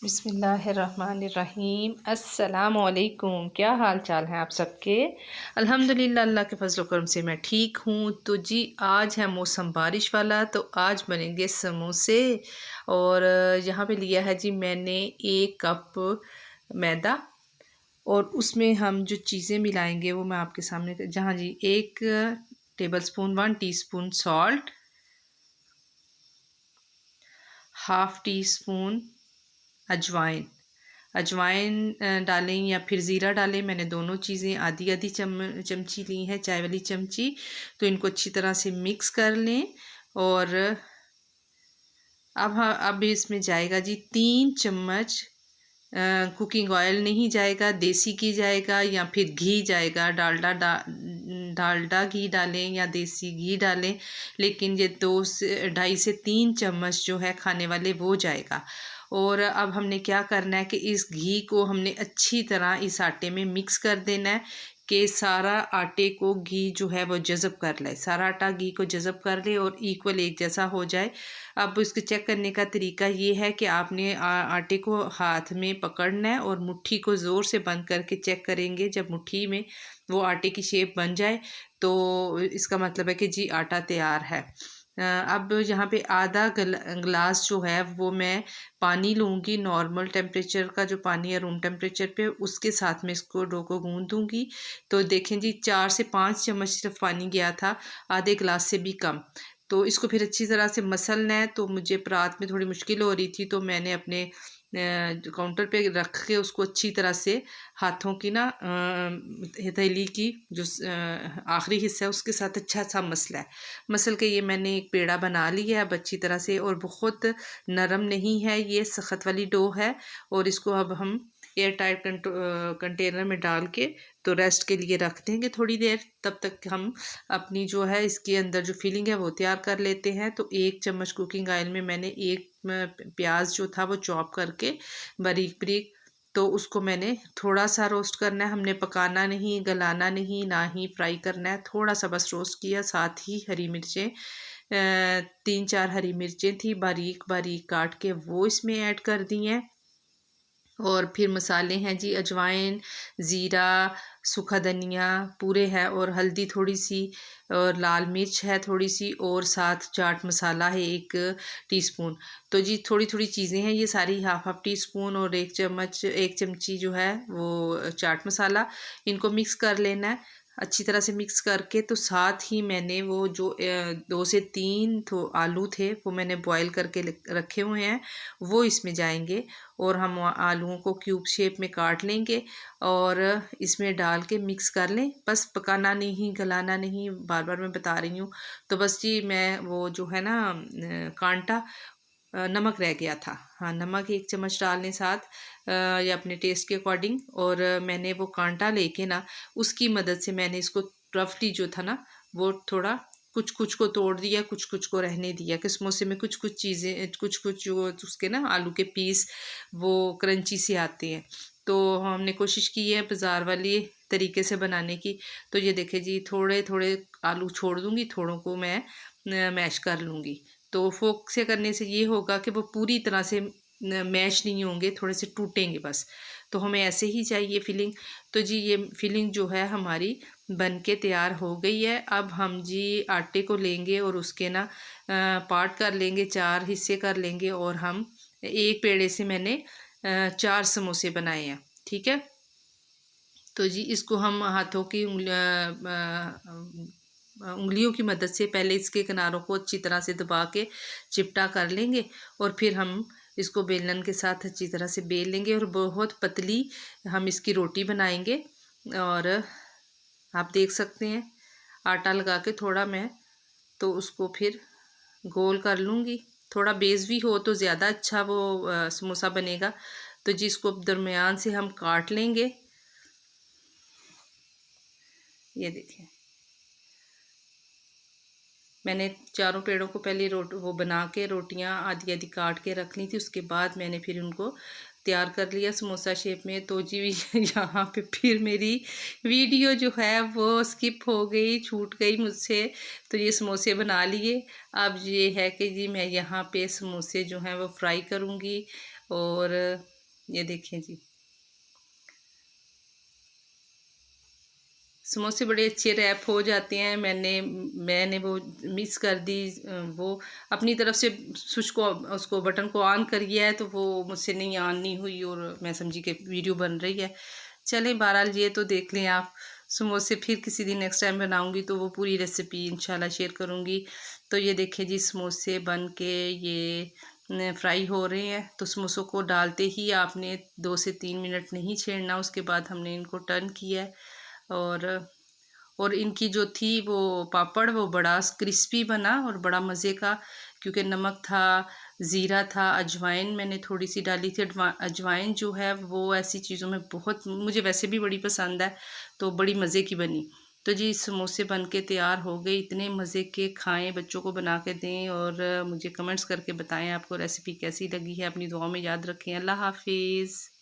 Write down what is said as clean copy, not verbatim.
बिस्मिल्लाहिर्रहमानिर्रहीम। अस्सलामुअलैकुम। क्या हाल चाल हैं आप सबके? अल्हम्दुलिल्लाह, अल्लाह के फजल करम से मैं ठीक हूँ। तो जी आज है मौसम बारिश वाला, तो आज बनेंगे समोसे। और यहाँ पे लिया है जी मैंने 1 कप मैदा। और उसमें हम जो चीज़ें मिलाएंगे वो मैं आपके सामने, जहाँ जी 1 table spoon 1 teaspoon salt, half tea spoon अजवाइन। अजवाइन डालें या फिर ज़ीरा डालें, मैंने दोनों चीज़ें आधी आधी चमची ली हैं, चाय वाली चमची। तो इनको अच्छी तरह से मिक्स कर लें। और अब इसमें जाएगा जी 3 चम्मच कुकिंग ऑयल, नहीं जाएगा देसी घी जाएगा या फिर घी जाएगा। डालडा घी डालें या देसी घी डालें, लेकिन ये 2 से 2.5 से 3 चम्मच जो है खाने वाले वो जाएगा। और अब हमने क्या करना है कि इस घी को हमने अच्छी तरह इस आटे में मिक्स कर देना है कि सारा आटे को घी जो है वो जज़ब कर ले, सारा आटा घी को जज़ब कर ले और इक्वल एक जैसा हो जाए। अब इसको चेक करने का तरीका ये है कि आपने आटे को हाथ में पकड़ना है और मुट्ठी को ज़ोर से बंद करके चेक करेंगे। जब मुट्ठी में वो आटे की शेप बन जाए तो इसका मतलब है कि जी आटा तैयार है। अब यहाँ पे आधा गिलास जो है वो मैं पानी लूँगी, नॉर्मल टेम्परेचर का जो पानी है रूम टेम्परेचर पे, उसके साथ में इसको डो को गूँध दूँगी। तो देखें जी 4 से 5 चम्मच सिर्फ पानी गया था, आधे गिलास से भी कम। तो इसको फिर अच्छी तरह से मसलना है। तो मुझे रात में थोड़ी मुश्किल हो रही थी, तो मैंने अपने काउंटर पे रख के उसको अच्छी तरह से हाथों की ना हथेली की जो आखिरी हिस्सा है उसके साथ अच्छा सा मसला है। मसल के ये मैंने एक पेड़ा बना लिया है अब अच्छी तरह से, और बहुत नरम नहीं है, ये सख्त वाली डो है। और इसको अब हम एयर टाइट कंटेनर में डाल के तो रेस्ट के लिए रख देंगे थोड़ी देर। तब तक हम अपनी जो है इसके अंदर जो फिलिंग है वो तैयार कर लेते हैं। तो 1 चम्मच कुकिंग ऑयल में मैंने एक प्याज जो था वो चॉप करके बारीक बारीक, तो उसको मैंने थोड़ा सा रोस्ट करना है, हमने पकाना नहीं, गलाना नहीं, ना ही फ्राई करना है, थोड़ा सा बस रोस्ट किया। साथ ही हरी मिर्चें 3-4 हरी मिर्चें थी बारीक बारीक काट के वो इसमें ऐड कर दी हैं। और फिर मसाले हैं जी अजवाइन, ज़ीरा, सूखा धनिया पूरे है, और हल्दी थोड़ी सी, और लाल मिर्च है थोड़ी सी, और साथ चाट मसाला है 1 टीस्पून। तो जी थोड़ी थोड़ी चीज़ें हैं ये सारी, हाफ टी स्पून और 1 चमची जो है वो चाट मसाला। इनको मिक्स कर लेना है अच्छी तरह से। मिक्स करके तो साथ ही मैंने वो जो 2 से 3 तो आलू थे वो मैंने बॉईल करके रखे हुए हैं, वो इसमें जाएंगे। और हम आलूओं को क्यूब शेप में काट लेंगे और इसमें डाल के मिक्स कर लें। बस पकाना नहीं, गलाना नहीं, बार बार मैं बता रही हूँ। तो बस जी मैं वो जो है ना कांटा नमक रह गया था, हाँ नमक 1 चम्मच डाल लें साथ या अपने टेस्ट के अकॉर्डिंग। और मैंने वो कांटा लेके ना उसकी मदद से मैंने इसको रफली जो था ना वो थोड़ा कुछ कुछ को तोड़ दिया, कुछ कुछ को रहने दिया कि समोसे में कुछ कुछ चीज़ें, कुछ कुछ जो उसके ना आलू के पीस वो क्रंची से आते हैं। तो हमने कोशिश की है बाज़ार वाली तरीके से बनाने की। तो ये देखे जी थोड़े थोड़े आलू छोड़ दूँगी, थोड़ों को मैं मैश कर लूँगी। तो फोक से करने से ये होगा कि वो पूरी तरह से मैश नहीं होंगे, थोड़े से टूटेंगे बस। तो हमें ऐसे ही चाहिए फिलिंग। तो जी ये फिलिंग जो है हमारी बन के तैयार हो गई है। अब हम जी आटे को लेंगे और उसके ना पार्ट कर लेंगे, 4 हिस्से कर लेंगे, और हम एक पेड़े से मैंने 4 समोसे बनाए हैं, ठीक है। तो जी इसको हम हाथों की उंगलियों की मदद से पहले इसके किनारों को अच्छी तरह से दबा के चिपटा कर लेंगे, और फिर हम इसको बेलन के साथ अच्छी तरह से बेल लेंगे, और बहुत पतली हम इसकी रोटी बनाएंगे। और आप देख सकते हैं आटा लगा के थोड़ा मैं तो उसको फिर गोल कर लूँगी। थोड़ा बेस भी हो तो ज़्यादा अच्छा वो समोसा बनेगा। तो जिसको दरमियान से हम काट लेंगे, ये देखिए मैंने चारों पेड़ों को पहले वो बना के रोटियां आधी आधी काट के रख ली थी, उसके बाद मैंने फिर उनको तैयार कर लिया समोसा शेप में। तो जी यहाँ पे फिर मेरी वीडियो जो है वो स्किप हो गई, छूट गई मुझसे। तो ये समोसे बना लिए। अब ये है कि जी मैं यहाँ पे समोसे जो हैं वो फ्राई करूँगी। और ये देखें जी, समोसे बड़े अच्छे रैप हो जाते हैं। मैंने वो मिस कर दी, वो अपनी तरफ से स्विच को उसको बटन को ऑन करिए है, तो वो मुझसे नहीं ऑन नहीं हुई और मैं समझी कि वीडियो बन रही है। चलें बहरहाल ये तो देख लें आप। समोसे फिर किसी दिन नेक्स्ट टाइम बनाऊंगी तो वो पूरी रेसिपी इंशाल्लाह शेयर करूंगी। तो ये देखें जी, समोसे बन के ये फ्राई हो रहे हैं। तो समोसों को डालते ही आपने 2 से 3 मिनट नहीं छेड़ना, उसके बाद हमने इनको टर्न किया है। और इनकी जो थी वो पापड़ वो बड़ा क्रिस्पी बना और बड़ा मज़े का, क्योंकि नमक था, ज़ीरा था, अजवाइन मैंने थोड़ी सी डाली थी। अजवाइन जो है वो ऐसी चीज़ों में बहुत, मुझे वैसे भी बड़ी पसंद है, तो बड़ी मज़े की बनी। तो जी समोसे बन के तैयार हो गए। इतने मज़े के, खाएं, बच्चों को बना के दें और मुझे कमेंट्स करके बताएं आपको रेसिपी कैसी लगी है। अपनी दुआओं में याद रखें। अल्लाह हाफिज़।